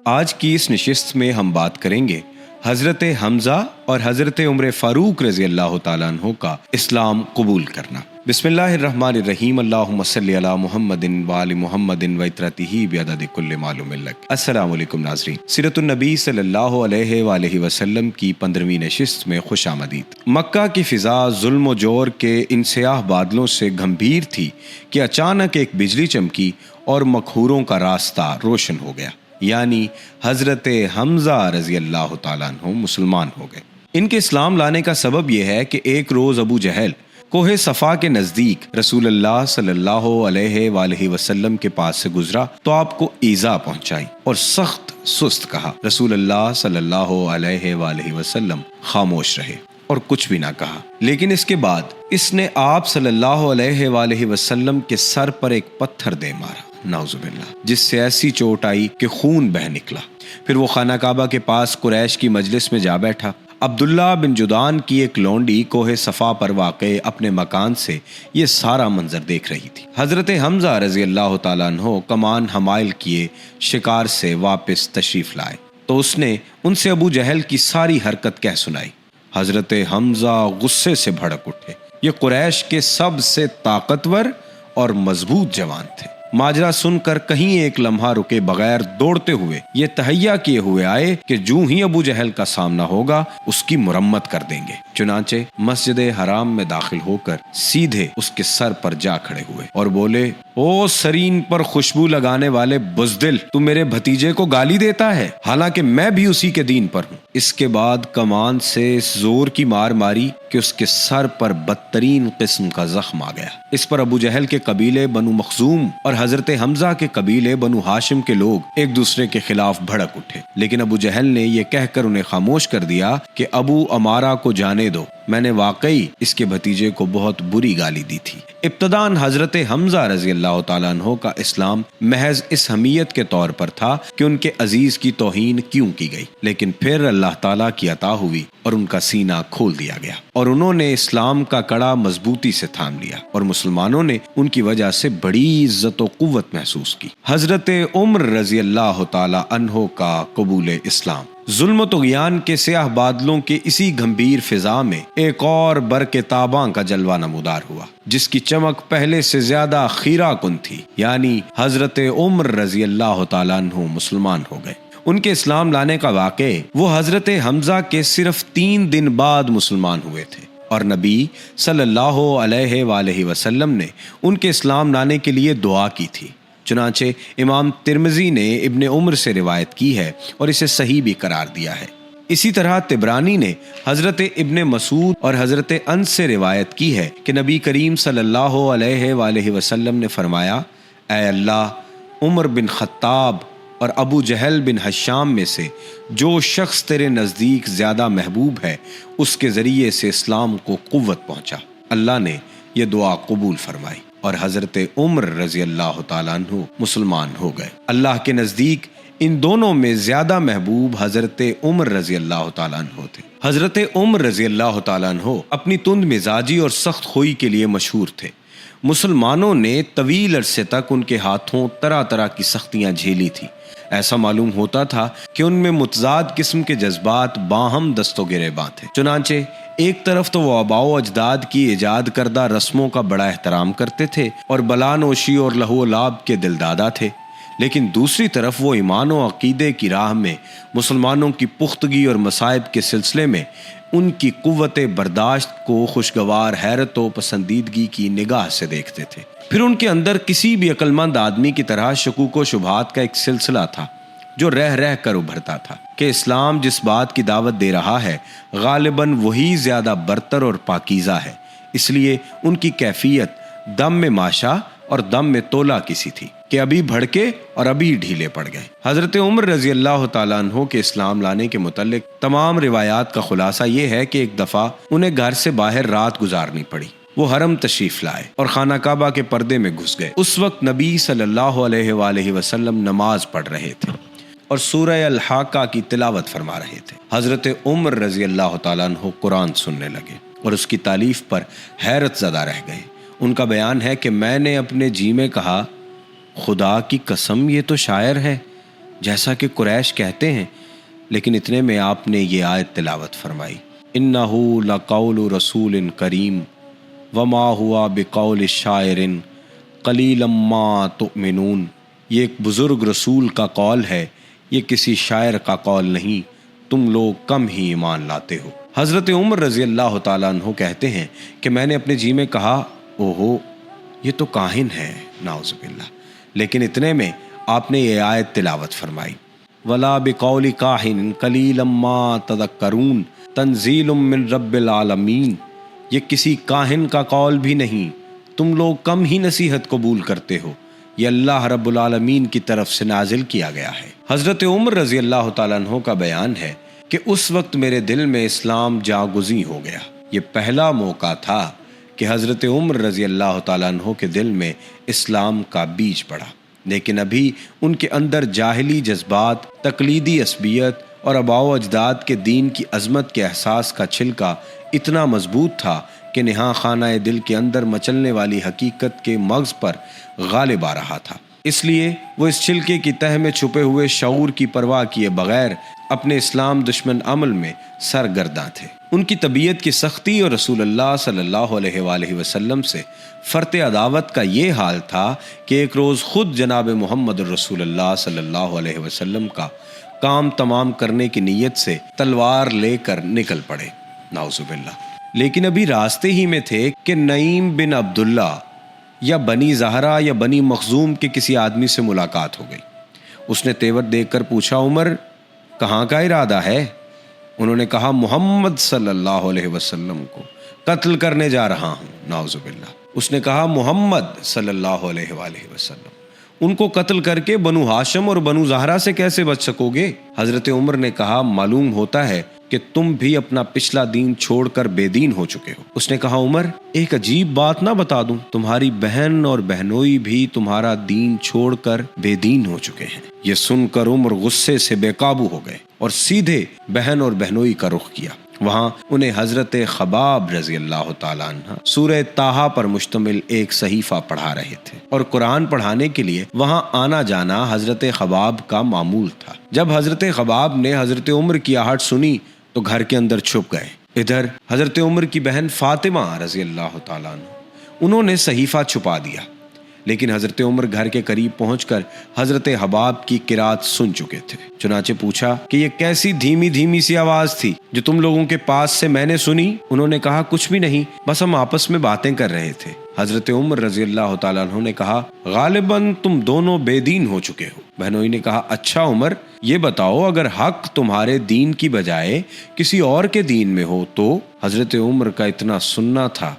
آج کی اس نشست میں ہم بات کریں گے حضرت حمزہ اور حضرت عمر فاروق رضی اللہ تعالیٰ عنہ کا اسلام قبول کرنا۔ بسم اللہ الرحمن الرحیم، اللہم صلی علی محمد وآل محمد وعطرتہ بعدد کل معلوم لک۔ السلام علیکم ناظرین، سیرت النبی صلی اللہ علیہ وآلہ وسلم کی 15ویں نشست میں خوش آمدید۔ مکہ کی فضا ظلم و جور کے ان سیاہ بادلوں سے گھمبیر تھی کہ اچانک ایک بجلی چمکی اور مقہوروں کا راستہ روشن ہو گیا، یعنی حضرت حمزہ رضی اللہ تعالیٰ عنہ مسلمان ہو گئے۔ ان کے اسلام لانے کا سبب یہ ہے کہ ایک روز ابو جہل کوہ صفا کے نزدیک رسول اللہ صلی اللہ علیہ وآلہ وسلم کے پاس سے گزرا تو آپ کو ایذا پہنچائی اور سخت سست کہا۔ رسول اللہ صلی اللہ علیہ وآلہ وسلم خاموش رہے اور کچھ بھی نہ کہا، لیکن اس کے بعد اس نے آپ صلی اللہ علیہ وآلہ وسلم کے سر پر ایک پتھر دے مارا، نعوذ باللہ، جس سے ایسی چوٹ آئی کہ خون بہہ نکلا۔ پھر وہ خانہ کعبہ کے پاس قریش کی مجلس میں جا بیٹھا۔ عبداللہ بن جدعان کی ایک لونڈی کوہ صفا پر واقع اپنے مکان سے یہ سارا منظر دیکھ رہی تھی۔ حضرت حمزہ رضی اللہ تعالیٰ عنہ کمان حمائل کیے شکار سے واپس تشریف لائے تو اس نے ان سے ابو جہل کی ساری حرکت کہہ سنائی۔ حضرت حمزہ غصے سے بھڑک اٹھے۔ یہ قریش کے سب سے طاقتور اور مضبوط جوان تھے۔ ماجرا سن کر کہیں ایک لمحہ رکے بغیر دوڑتے ہوئے یہ تہیہ کیے ہوئے آئے کہ جو ہی ابو جہل کا سامنا ہوگا اس کی مرمت کر دیں گے۔ چنانچہ مسجد حرام میں داخل ہو کر سیدھے اس کے سر پر جا کھڑے ہوئے اور بولے، او سرین پر خوشبو لگانے والے بزدل، تو میرے بھتیجے کو گالی دیتا ہے، حالانکہ میں بھی اسی کے دین پر ہوں۔ اس کے بعد کمان سے اس زور کی مار ماری کہ اس کے سر پر بدترین قسم کا زخم آ گیا۔ اس پر ابو جہل کے قبیلے بنو مخزوم اور حضرت حمزہ کے قبیلے بنو ہاشم کے لوگ ایک دوسرے کے خلاف بھڑک اٹھے، لیکن ابو جہل نے یہ کہہ کر انہیں خاموش کر دیا کہ ابو امارہ کو جانے دو، میں نے واقعی اس کے بھتیجے کو بہت بری گالی دی تھی۔ ابتداً حضرت حمزہ رضی اللہ تعالیٰ عنہ کا اسلام محض اس حمیت کے طور پر تھا کہ ان کے عزیز کی توہین کیوں کی گئی، لیکن پھر اللہ تعالیٰ کی عطا ہوئی اور ان کا سینہ کھول دیا گیا اور انہوں نے اسلام کا کڑا مضبوطی سے تھام لیا اور مسلمانوں نے ان کی وجہ سے بڑی عزت و قوت محسوس کی۔ حضرت عمر رضی اللہ تعالیٰ عنہ کا قبول اسلام۔ ظلم و طغیان کے سیاہ بادلوں کے اسی گھمبیر فضا میں ایک اور برق تاباں کا جلوہ نمودار ہوا جس کی چمک پہلے سے زیادہ خیرہ کن تھی، یعنی حضرت عمر رضی اللہ تعالیٰ عنہ مسلمان ہو گئے۔ ان کے اسلام لانے کا واقع وہ حضرت حمزہ کے صرف 3 دن بعد مسلمان ہوئے تھے اور نبی صلی اللہ علیہ وآلہ وسلم نے ان کے اسلام لانے کے لیے دعا کی تھی۔ چنانچہ امام ترمذی نے ابن عمر سے روایت کی ہے اور اسے صحیح بھی قرار دیا ہے۔ اسی طرح طبرانی نے حضرت ابن مسعود اور حضرت انس سے روایت کی ہے کہ نبی کریم صلی اللہ علیہ وآلہ وسلم نے فرمایا، اے اللہ، عمر بن خطاب اور ابو جہل بن حشام میں سے جو شخص تیرے نزدیک زیادہ محبوب ہے اس کے ذریعے سے اسلام کو قوت پہنچا۔ اللہ نے یہ دعا قبول فرمائی اور حضرت عمر رضی اللہ تعالیٰ عنہ مسلمان ہو گئے۔ اللہ کے نزدیک ان دونوں میں زیادہ محبوب حضرت عمر رضی اللہ تعالیٰ عنہ تھے۔ حضرت عمر رضی اللہ تعالیٰ عنہ اپنی تند مزاجی اور سخت خوئی کے لیے مشہور تھے۔ مسلمانوں نے طویل عرصے تک ان کے ہاتھوں طرح طرح کی سختیاں جھیلی تھی۔ ایسا معلوم ہوتا تھا کہ ان میں متضاد قسم کے جذبات باہم دست و گریباں تھے۔ چنانچہ ایک طرف تو وہ آباء و اجداد کی ایجاد کردہ رسموں کا بڑا احترام کرتے تھے اور بلا نوشی اور لہو و لعب کے دلدادہ تھے، لیکن دوسری طرف وہ ایمان و عقیدے کی راہ میں مسلمانوں کی پختگی اور مصائب کے سلسلے میں ان کی قوت برداشت کو خوشگوار حیرت و پسندیدگی کی نگاہ سے دیکھتے تھے۔ پھر ان کے اندر کسی بھی عقل مند آدمی کی طرح شکوک و شبہات کا ایک سلسلہ تھا جو رہ رہ کر ابھرتا تھا کہ اسلام جس بات کی دعوت دے رہا ہے غالباً وہی زیادہ برتر اور پاکیزہ ہے، اس لیے ان کی کیفیت دم میں ماشا اور دم میں تولا کسی تھی کہ ابھی بھڑکے اور ابھی ڈھیلے پڑ گئے۔ حضرت عمر رضی اللہ تعالیٰ عنہ کے اسلام لانے کے متعلق تمام روایات کا خلاصہ یہ ہے کہ ایک دفعہ انہیں گھر سے باہر رات گزارنی پڑی۔ وہ حرم تشریف لائے اور خانہ کعبہ کے پردے میں گھس گئے۔ اس وقت نبی صلی اللہ علیہ وآلہ وسلم نماز پڑھ رہے تھے اور سورہ الحاقہ کی تلاوت فرما رہے تھے۔ حضرت عمر رضی اللہ تعالیٰ عنہ قرآن سننے لگے اور اس کی تالیف پر حیرت زدہ رہ گئے۔ ان کا بیان ہے کہ میں نے اپنے جی میں کہا، خدا کی قسم یہ تو شاعر ہے، جیسا کہ قریش کہتے ہیں، لیکن اتنے میں آپ نے یہ آیت تلاوت فرمائی، انہو لقول رسول کریم وما ہوا بقول شاعر قلیلا ما تؤمنون۔ یہ ایک بزرگ رسول کا قول ہے، یہ کسی شاعر کا قول نہیں، تم لوگ کم ہی ایمان لاتے ہو۔ حضرت عمر رضی اللہ تعالیٰ عنہ کہتے ہیں کہ میں نے اپنے جی میں کہا، اوہو یہ تو کاہن ہے، نعوذ باللہ، لیکن اتنے میں آپ نے یہ آیت تلاوت فرمائی، ولا بقول کاہن قلیلا ما تذکرون تنزیل من رب العالمین۔ یہ کسی کاہن کا قول بھی نہیں، تم لوگ کم ہی نصیحت قبول کرتے ہو، یہ اللہ رب العالمین کی طرف سے نازل کیا گیا ہے۔ حضرت عمر رضی اللہ تعالیٰ عنہ کا بیان ہے کہ اس وقت میرے دل میں اسلام جاگزیں ہو گیا۔ یہ پہلا موقع تھا کہ حضرت عمر رضی اللہ تعالیٰ عنہ کے دل میں اسلام کا بیج پڑا، لیکن ابھی ان کے اندر جاہلی جذبات، تقلیدی عصبیت اور آباء و اجداد کے دین کی عظمت کے احساس کا چھلکا اتنا مضبوط تھا کہ نہاں خانہ دل کے اندر مچلنے والی حقیقت کے مغز پر غالب آ رہا تھا۔ اس لیے وہ اس چھلکے کی تہ میں چھپے ہوئے شعور کی پرواہ کیے بغیر اپنے اسلام دشمن عمل میں سرگرداں تھے۔ ان کی طبیعت کی سختی اور رسول اللہ صلی اللہ علیہ وآلہ وسلم سے فرط عداوت کا یہ حال تھا کہ ایک روز خود جناب محمد رسول اللہ صلی اللہ علیہ وسلم کا کام تمام کرنے کی نیت سے تلوار لے کر نکل پڑے، نعوذ باللہ۔ لیکن ابھی راستے ہی میں تھے کہ نعیم بن عبداللہ یا بنی زہرہ یا بنی مخزوم کے کسی آدمی سے ملاقات ہو گئی۔ اس نے تیور دیکھ کر پوچھا، عمر کہاں کا ارادہ ہے؟ انہوں نے کہا، محمد صلی اللہ علیہ وسلم کو قتل کرنے جا رہا ہوں، نعوذ باللہ۔ اس نے کہا، محمد صلی اللہ علیہ وآلہ وسلم، ان کو قتل کر کے بنو ہاشم اور بنو زہرہ سے کیسے بچ سکو گے؟ حضرت عمر نے کہا، معلوم ہوتا ہے کہ تم بھی اپنا پچھلا دین چھوڑ کر بے دین ہو چکے ہو۔ اس نے کہا، عمر ایک عجیب بات نہ بتا دوں، تمہاری بہن اور بہنوئی بھی تمہارا دین چھوڑ کر بے دین ہو چکے ہیں۔ یہ سن کر عمر غصے سے بے قابو ہو گئے اور سیدھے بہن اور بہنوئی کا رخ کیا۔ وہاں انہیں حضرت خباب رضی اللہ تعالیٰ عنہ سورہ طٰہٰ پر مشتمل ایک صحیفہ پڑھا رہے تھے، اور قرآن پڑھانے کے لیے وہاں آنا جانا حضرت خباب کا معمول تھا۔ جب حضرت خباب نے حضرت عمر کی آہٹ سنی تو گھر کے اندر چھپ گئے۔ ادھر حضرت عمر کی بہن فاطمہ رضی اللہ تعالیٰ عنہ، انہوں نے صحیفہ چھپا دیا، لیکن حضرت عمر گھر کے قریب پہنچ کر حضرت خباب کی قرات سن چکے تھے۔ چنانچہ پوچھا کہ یہ کیسی دھیمی دھیمی سی آواز تھی جو تم لوگوں کے پاس سے میں نے سنی؟ انہوں نے کہا، کچھ بھی نہیں، بس ہم آپس میں باتیں کر رہے تھے۔ حضرت عمر رضی اللہ تعالیٰ عنہ نے کہا، غالباً تم دونوں بے دین ہو چکے ہو۔ بہنوئی نے کہا، اچھا عمر، یہ بتاؤ اگر حق تمہارے دین کی بجائے کسی اور کے دین میں ہو تو؟ حضرت عمر کا اتنا سننا تھا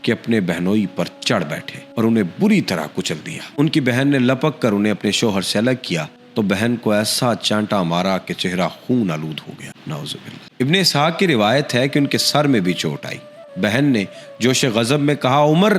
کہ اپنے بہنوئی پر چڑھ بیٹھے اور انہیں بری طرح کچل دیا۔ ان کی بہن نے لپک کر انہیں اپنے شوہر سے الگ کیا تو بہن کو ایسا چانٹا مارا کہ چہرہ خون آلود ہو گیا، نعوذ باللہ۔ ابن اسحاق کی روایت ہے کہ ان کے سر میں بھی چوٹ آئی۔ بہن نے جوش غضب میں کہا، عمر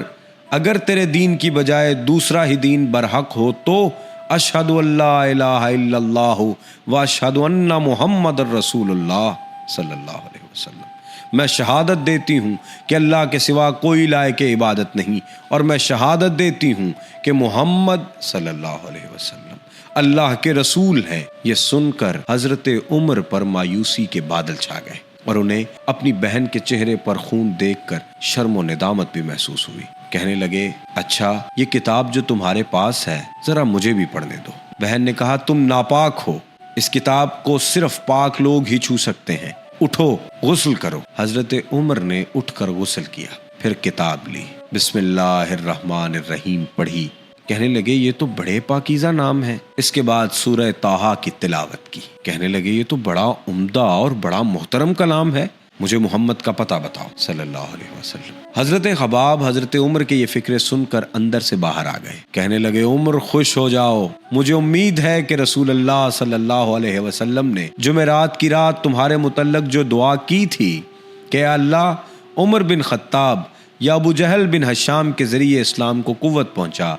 اگر تیرے دین کی بجائے دوسرا ہی دین برحق ہو تو اشہد ان لا الہ الا اللہ و اشہد ان محمد الرسول اللہ صلی اللہ علیہ وسلم، میں شہادت دیتی ہوں کہ اللہ کے سوا کوئی لائق عبادت نہیں، اور میں شہادت دیتی ہوں کہ محمد صلی اللہ علیہ وسلم اللہ کے رسول ہیں۔ یہ سن کر حضرت عمر پر مایوسی کے بادل چھا گئے اور انہیں اپنی بہن کے چہرے پر خون دیکھ کر شرم و ندامت بھی محسوس ہوئی۔ کہنے لگے، اچھا یہ کتاب جو تمہارے پاس ہے ذرا مجھے بھی پڑھنے دو۔ بہن نے کہا، تم ناپاک ہو، اس کتاب کو صرف پاک لوگ ہی چھو سکتے ہیں، اٹھو غسل کرو۔ حضرت عمر نے اٹھ کر غسل کیا، پھر کتاب لی، بسم اللہ الرحمن الرحیم پڑھی۔ کہنے لگے، یہ تو بڑے پاکیزہ نام ہے۔ اس کے بعد سورہ طٰہٰ کی تلاوت کی۔ کہنے لگے، یہ تو بڑا عمدہ اور بڑا محترم کلام ہے، مجھے محمد کا پتہ بتاؤ صلی اللہ علیہ وسلم۔ حضرت خباب حضرت عمر کے یہ فکرے سن کر اندر سے باہر آ گئے۔ کہنے لگے، عمر خوش ہو جاؤ، مجھے امید ہے کہ رسول اللہ صلی اللہ علیہ وسلم نے جمعرات کی رات تمہارے متعلق جو دعا کی تھی کہ اے اللہ عمر بن خطاب یا ابو جہل بن ہشام کے ذریعے اسلام کو قوت پہنچا،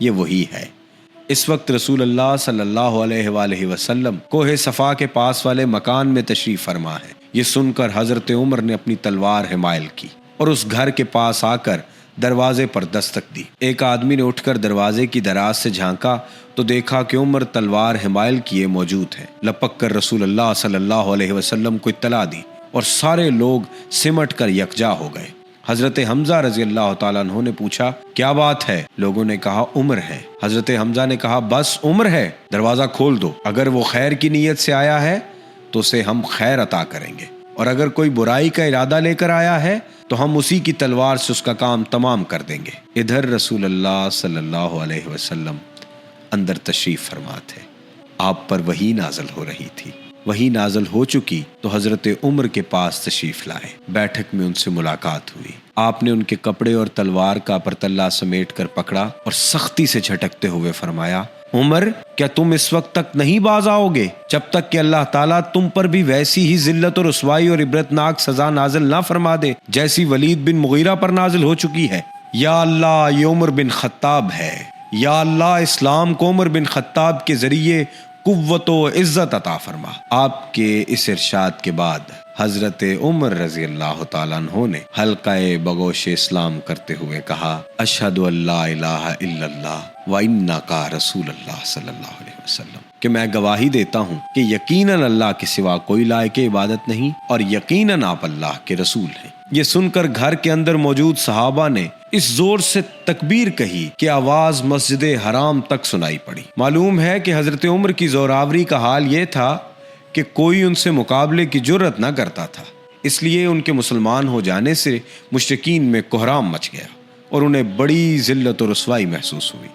یہ وہی ہے۔ اس وقت رسول اللہ صلی اللہ علیہ وآلہ وسلم کوہ صفا کے پاس والے مکان میں تشریف فرما ہے۔ یہ سن کر حضرت عمر نے اپنی تلوار حمائل کی اور اس گھر کے پاس آ کر دروازے پر دستک دی۔ ایک آدمی نے اٹھ کر دروازے کی دراز سے جھانکا تو دیکھا کہ عمر تلوار حمائل کیے موجود ہے۔ لپک کر رسول اللہ صلی اللہ علیہ وسلم کو اطلاع دی اور سارے لوگ سمٹ کر یکجا ہو گئے۔ حضرت حمزہ رضی اللہ تعالیٰ عنہ نے پوچھا کیا بات ہے؟ لوگوں نے کہا عمر ہے۔ حضرت حمزہ نے کہا بس عمر ہے، دروازہ کھول دو، اگر وہ خیر کی نیت سے آیا ہے تو اسے ہم خیر عطا کریں گے، اور اگر کوئی برائی کا ارادہ لے کر آیا ہے تو ہم اسی کی تلوار سے اس کا کام تمام کر دیں گے۔ ادھر رسول اللہ صلی اللہ علیہ وسلم اندر تشریف فرما تھے۔ آپ پر وحی نازل ہو رہی تھی۔ وحی نازل ہو چکی تو حضرت عمر کے پاس تشریف لائے۔ بیٹھک میں ان سے ملاقات ہوئی۔ آپ نے ان کے کپڑے اور تلوار کا پرتلہ سمیٹ کر پکڑا اور سختی سے جھٹکتے ہوئے فرمایا عمر، کیا تم اس وقت تک نہیں باز آؤ گے جب تک کہ اللہ تعالیٰ تم پر بھی ویسی ہی ذلت اور رسوائی اور عبرتناک سزا نازل نہ فرما دے جیسی ولید بن مغیرہ پر نازل ہو چکی ہے؟ یا اللہ، یہ عمر بن خطاب ہے۔ یا اللہ، اسلام کو عمر بن خطاب کے ذریعے قوت و عزت عطا فرما۔ آپ کے اس ارشاد کے بعد حضرت عمر رضی اللہ تعالیٰ عنہ نے حلقہ بگوش اسلام کرتے ہوئے کہا اشہد ان لا الہ الا اللہ و انک رسول اللہ صلی اللہ علیہ وسلم، کہ میں گواہی دیتا ہوں کہ یقیناً اللہ کے سوا کوئی لائق عبادت نہیں اور یقیناً آپ اللہ کے رسول ہیں۔ یہ سن کر گھر کے اندر موجود صحابہ نے اس زور سے تکبیر کہی کہ آواز مسجد حرام تک سنائی پڑی۔ معلوم ہے کہ حضرت عمر کی زوراوری کا حال یہ تھا کہ کوئی ان سے مقابلے کی جرت نہ کرتا تھا، اس لیے ان کے مسلمان ہو جانے سے مشرکین میں کوہرام مچ گیا اور انہیں بڑی ذلت و رسوائی محسوس ہوئی۔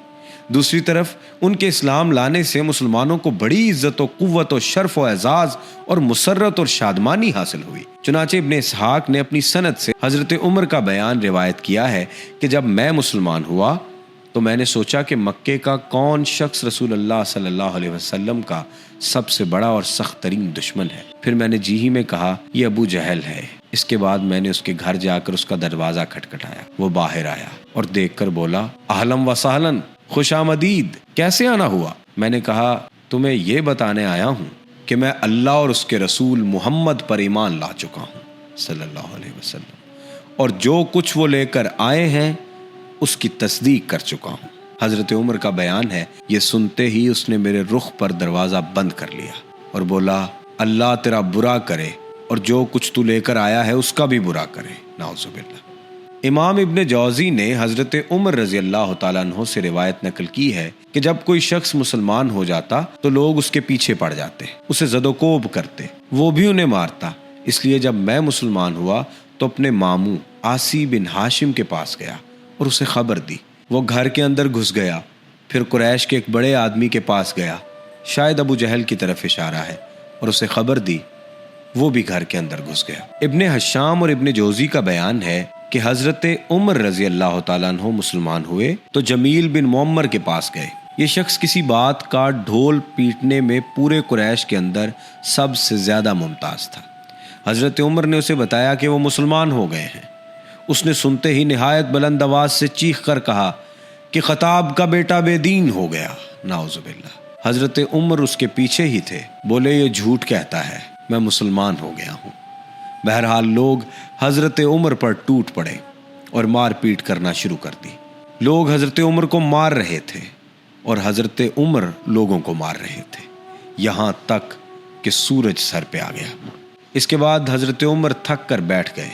دوسری طرف ان کے اسلام لانے سے مسلمانوں کو بڑی عزت و قوت و شرف و اعزاز اور مسرت اور شادمانی حاصل ہوئی۔ چنانچہ ابن اسحاق نے اپنی سند سے حضرت عمر کا بیان روایت کیا ہے کہ جب میں مسلمان ہوا تو میں نے سوچا کہ مکے کا کون شخص رسول اللہ صلی اللہ علیہ وسلم کا سب سے بڑا اور سخت ترین دشمن ہے۔ پھر میں نے جی ہی میں کہا یہ ابو جہل ہے۔ اس کے بعد میں نے اس کے گھر جا کر اس کا دروازہ کھٹکھٹایا۔ وہ باہر آیا اور دیکھ کر بولا اہلاً و سہلاً، خوش آمدید، کیسے آنا ہوا؟ میں نے کہا تمہیں یہ بتانے آیا ہوں کہ میں اللہ اور اس کے رسول محمد پر ایمان لا چکا ہوں صلی اللہ علیہ وسلم، اور جو کچھ وہ لے کر آئے ہیں اس کی تصدیق کر چکا ہوں۔ حضرت عمر کا بیان ہے یہ سنتے ہی اس نے میرے رخ پر دروازہ بند کر لیا اور بولا اللہ تیرا برا کرے اور جو کچھ تو لے کر آیا ہے اس کا بھی برا کرے، نعوذ باللہ۔ امام ابن جوزی نے حضرت عمر رضی اللہ تعالیٰ عنہ سے روایت نقل کی ہے کہ جب کوئی شخص مسلمان ہو جاتا تو لوگ اس کے پیچھے پڑ جاتے، اسے زد و کوب کرتے، وہ بھی انہیں مارتا۔ اس لیے جب میں مسلمان ہوا تو اپنے ماموں عاصی بن ہاشم کے پاس گیا اور اسے خبر دی۔ وہ گھر کے اندر گھس گیا، پھر قریش کے ایک بڑے آدمی کے پاس گیا، شاید ابو جہل کی طرف اشارہ ہے، اور اسے خبر دی۔ وہ بھی گھر کے اندر گھس گیا۔ ابن حشام اور ابن جوزی کا بیان ہے کہ حضرت عمر رضی اللہ تعالیٰ عنہ مسلمان ہوئے تو جمیل بن معمر کے پاس گئے۔ یہ شخص کسی بات کا ڈھول پیٹنے میں پورے قریش کے اندر سب سے زیادہ ممتاز تھا۔ حضرت عمر نے اسے بتایا کہ وہ مسلمان ہو گئے ہیں۔ اس نے سنتے ہی نہایت بلند آواز سے چیخ کر کہا کہ خطاب کا بیٹا بے دین ہو گیا، نعوذ باللہ۔ حضرت عمر اس کے پیچھے ہی تھے، بولے یہ جھوٹ کہتا ہے، میں مسلمان ہو گیا ہوں۔ بہرحال لوگ حضرت عمر پر ٹوٹ پڑے اور مار پیٹ کرنا شروع کر دی۔ لوگ حضرت عمر کو مار رہے تھے اور حضرت عمر لوگوں کو مار رہے تھے، یہاں تک کہ سورج سر پہ آ گیا۔ اس کے بعد حضرت عمر تھک کر بیٹھ گئے۔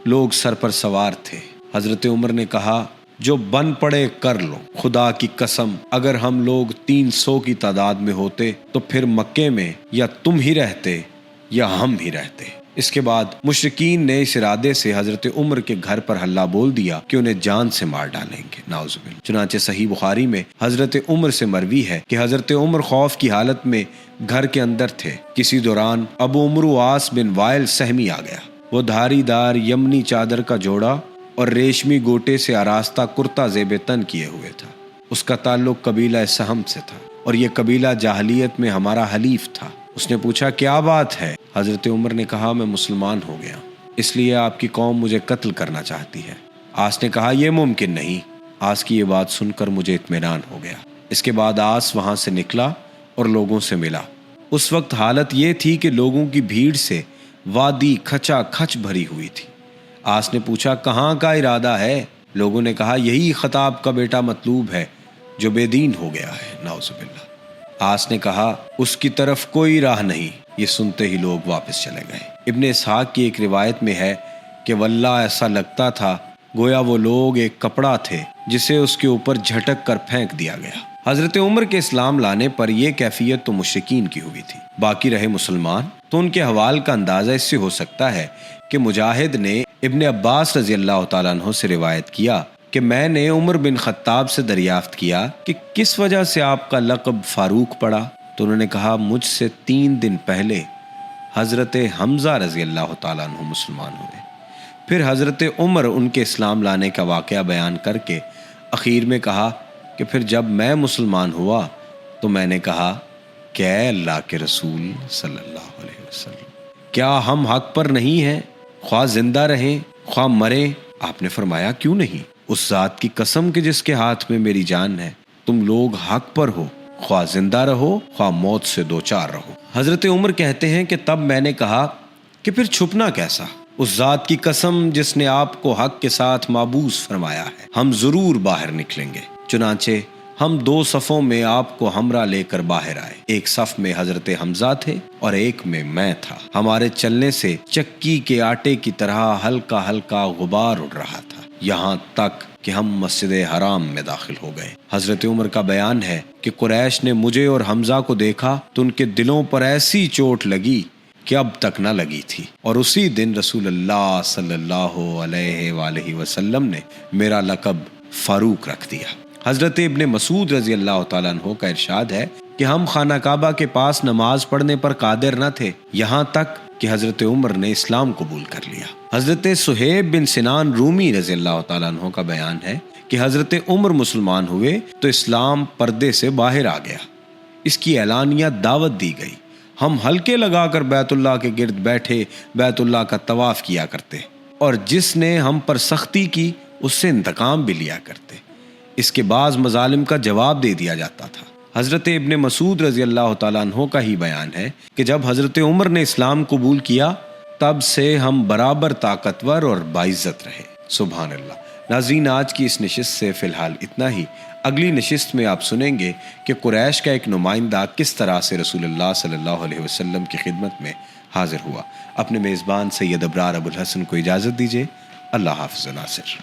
لوگ سر پر سوار تھے۔ حضرت عمر نے کہا جو بن پڑے کر لو، خدا کی قسم اگر ہم لوگ 300 کی تعداد میں ہوتے تو پھر مکے میں یا تم ہی رہتے یا ہم ہی رہتے۔ اس کے بعد مشرکین نے اس ارادے سے حضرت عمر کے گھر پر حلہ بول دیا کہ انہیں جان سے مار ڈالیں گے، نعوذ باللہ۔ چنانچہ صحیح بخاری میں حضرت عمر سے مروی ہے کہ حضرت عمر خوف کی حالت میں گھر کے اندر تھے۔ کسی دوران ابو عمرو عاص بن وائل سہمی آ گیا۔ وہ دھاری دار یمنی چادر کا جوڑا اور ریشمی گوٹے سے آراستہ کرتا زیب تن کیے ہوئے تھا۔ اس کا تعلق قبیلہ سہم سے تھا اور یہ قبیلہ جاہلیت میں ہمارا حلیف تھا۔ اس نے پوچھا کیا بات ہے؟ حضرت عمر نے کہا میں مسلمان ہو گیا، اس لیے آپ کی قوم مجھے قتل کرنا چاہتی ہے۔ آس نے کہا یہ ممکن نہیں۔ آس کی یہ بات سن کر مجھے اطمینان ہو گیا۔ اس کے بعد آس وہاں سے نکلا اور لوگوں سے ملا۔ اس وقت حالت یہ تھی کہ لوگوں کی بھیڑ سے وادی کھچا کھچ بھری ہوئی تھی۔ آس نے پوچھا کہاں کا ارادہ ہے؟ لوگوں نے کہا یہی خطاب کا بیٹا مطلوب ہے جو بے دین ہو گیا ہے، نعوذ باللہ۔ آس نے کہا اس کی طرف کوئی راہ نہیں۔ یہ سنتے ہی لوگ واپس چلے گئے۔ ابن اسحاق کی ایک روایت میں ہے کہ واللہ ایسا لگتا تھا گویا وہ لوگ ایک کپڑا تھے جسے اس کے اوپر جھٹک کر پھینک دیا گیا۔ حضرت عمر کے اسلام لانے پر یہ کیفیت تو مشرکین کی ہوئی تھی، باقی رہے مسلمان تو ان کے حوال کا اندازہ اس سے ہو سکتا ہے کہ مجاہد نے ابن عباس رضی اللہ تعالیٰ عنہ سے روایت کیا کہ میں نے عمر بن خطاب سے دریافت کیا کہ کس وجہ سے آپ کا لقب فاروق پڑا، تو انہوں نے کہا مجھ سے 3 دن پہلے حضرت حمزہ رضی اللہ تعالیٰ عنہ مسلمان ہوئے۔ پھر حضرت عمر ان کے اسلام لانے کا واقعہ بیان کر کے اخیر میں کہا کہ پھر جب میں مسلمان ہوا تو میں نے کہا کہ اے اللہ کے رسول صلی اللہ علیہ وسلم، کیا ہم حق پر نہیں ہیں، خواہ زندہ رہیں خواہ مریں؟ آپ نے فرمایا کیوں نہیں؟ اس ذات کی قسم کہ جس کے ہاتھ میں میری جان ہے، تم لوگ حق پر ہو، خواہ زندہ رہو خواہ موت سے دوچار رہو۔ حضرت عمر کہتے ہیں کہ تب میں نے کہا کہ پھر چھپنا کیسا؟ اس ذات کی قسم جس نے آپ کو حق کے ساتھ معبوس فرمایا ہے، ہم ضرور باہر نکلیں گے۔ چنانچہ ہم 2 صفوں میں آپ کو ہمراہ لے کر باہر آئے، ایک صف میں حضرت حمزہ تھے اور ایک میں تھا۔ ہمارے چلنے سے چکی کے آٹے کی طرح ہلکا ہلکا غبار اڑ رہا تھا، یہاں تک کہ ہم مسجد حرام میں داخل ہو گئے۔ حضرت عمر کا بیان ہے کہ قریش نے مجھے اور حمزہ کو دیکھا تو ان کے دلوں پر ایسی چوٹ لگی کہ اب تک نہ لگی تھی، اور اسی دن رسول اللہ صلی اللہ علیہ وآلہ وسلم نے میرا لقب فاروق رکھ دیا۔ حضرت ابن مسعود رضی اللہ تعالیٰ عنہ کا ارشاد ہے کہ ہم خانہ کعبہ کے پاس نماز پڑھنے پر قادر نہ تھے، یہاں تک کہ حضرت عمر نے اسلام قبول کر لیا۔ حضرت صہیب بن سنان رومی رضی اللہ تعالیٰ عنہ کا بیان ہے کہ حضرت عمر مسلمان ہوئے تو اسلام پردے سے باہر آ گیا، اس کی اعلانیہ دعوت دی گئی۔ ہم حلقے لگا کر بیت اللہ کے گرد بیٹھے بیت اللہ کا طواف کیا کرتے، اور جس نے ہم پر سختی کی اس سے انتقام بھی لیا کرتے، اس کے بعض مظالم کا جواب دے دیا جاتا تھا۔ حضرت ابن مسعود رضی اللہ تعالیٰ عنہ کا ہی بیان ہے کہ جب حضرت عمر نے اسلام قبول کیا تب سے ہم برابر طاقتور اور باعزت رہے۔ سبحان اللہ۔ ناظرین، آج کی اس نشست سے فی الحال اتنا ہی۔ اگلی نشست میں آپ سنیں گے کہ قریش کا ایک نمائندہ کس طرح سے رسول اللہ صلی اللہ علیہ وسلم کی خدمت میں حاضر ہوا۔ اپنے میزبان سید ابرار ابوالحسن کو اجازت دیجیے۔ اللہ حافظ ناصر۔